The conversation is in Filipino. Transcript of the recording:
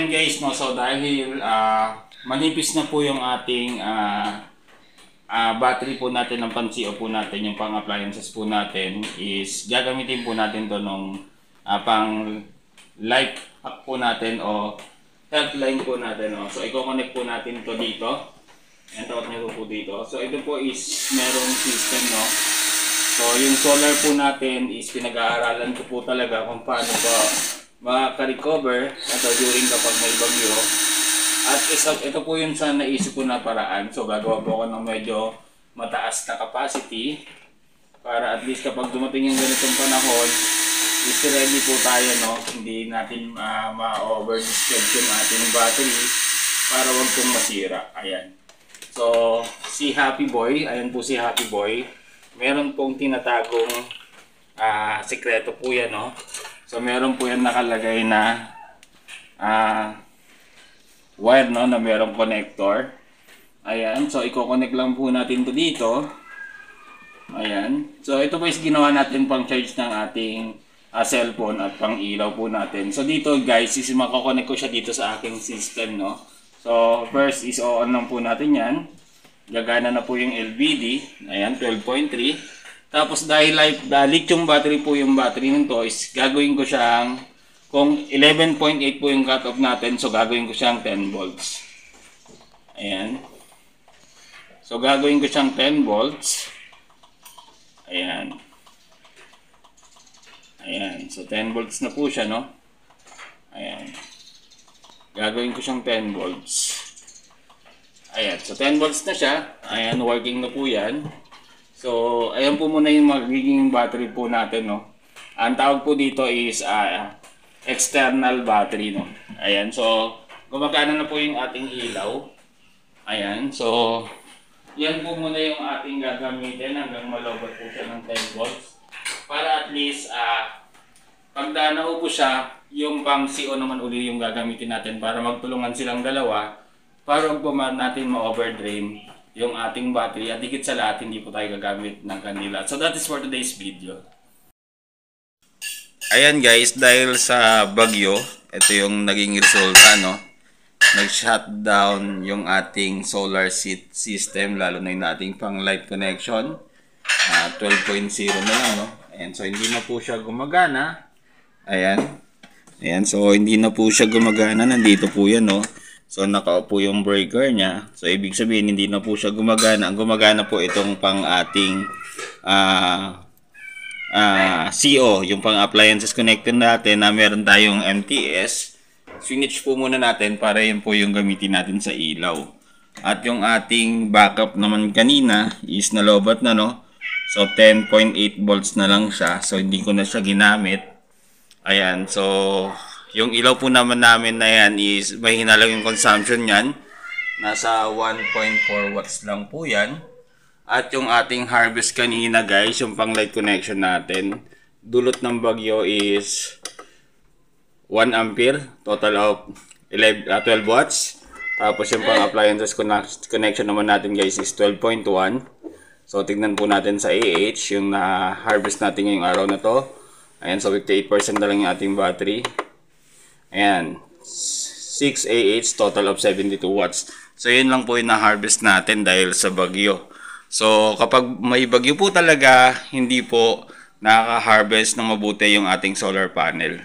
ayan guys, no, so dahil manipis na po yung ating battery po natin ng pang-CO po natin, yung pang-appliances po natin, is gagamitin po natin to nung pang light hack po natin o helpline po natin. No? So i-connect po natin to dito. Ayan, tawag nyo po dito. So ito po is merong system, no. So yung solar po natin is pinag-aaralan ko po talaga kung paano po maka-recover during kapag may bagyo. At ito po yung sa naisip ko na paraan. So gagawa po ako ng medyo mataas na capacity para at least kapag dumating yung ganitong panahon is ready po tayo, no? Hindi natin ma-overdischarge yung ating battery para wag pong masira. Ayan. So si Happy Boy, ayan po si Happy Boy. Meron pong tinatagong sekreto po yan, no? So meron po yan nakalagay na wire, no, na merong connector. Ayan, so i-connect lang po natin to dito. Ayan. So ito po is ginawa natin pang charge ng ating cellphone at pang ilaw po natin. So dito guys, is mako-connect ko siya dito sa aking system, no. So first is on lang po natin yan. Gagana na po yung LVD. Ayan, 12.3. Tapos dahil lithium battery po yung battery nito is gagawin ko siyang, kung 11.8 po yung cutoff natin, so gagawin ko siyang 10 volts. Ayan. So gagawin ko siyang 10 volts. Ayan. Ayan. So 10 volts na po siya, no? Ayan. Gagawin ko siyang 10 volts. Ayan. So 10 volts na siya. Ayan. Working na po yan. So, ayan po muna yung magiging battery po natin, no. Ang tawag po dito is external battery, no. Ayan, so gumagana na po yung ating ilaw. Ayan, so yan po muna yung ating gagamitin hanggang malobot po siya ng 10 volts. Para at least pag danaw po siya, yung pang CO naman uli yung gagamitin natin para magtulungan silang dalawa para wag po natin ma-overdrain yung ating battery at higit sa lahat hindi po tayo gagamit ng kanila. So that is for today's video. Ayan guys, dahil sa bagyo, ito yung naging resulta, no. Nag-shutdown yung ating solar system, lalo na yung ating pang light connection. 12.0 na lang, no. Ayan, so hindi na po siya gumagana. Ayan. Ayan, so hindi na po siya gumagana. Nandito po yan, no. So nakaupo yung breaker niya. So ibig sabihin hindi na po siya gumagana. Ang gumagana po itong pang ating CO, yung pang appliances connected natin na meron tayong MTS. Switch po muna natin para yun po yung gamitin natin sa ilaw. At yung ating backup naman kanina is nalobat na, no. So 10.8 volts na lang siya. So hindi ko na siya ginamit. Ayan, so yung ilaw po naman namin na yan is mahina lang yung consumption yan. Nasa 1.4 watts lang po yan. At yung ating harvest kanina guys, yung pang light connection natin, dulot ng bagyo is 1 ampere, total of 12 watts. Tapos yung pang appliances connection naman natin guys is 12.1. So tignan po natin sa AH, yung na-harvest natin ngayong araw na to. Ayan, so 58% na lang yung ating battery. Ayan, 6 AH, total of 72 watts. So yun lang po yung na-harvest natin dahil sa bagyo. So kapag may bagyo po talaga, hindi po nakaka-harvest ng mabuti yung ating solar panel.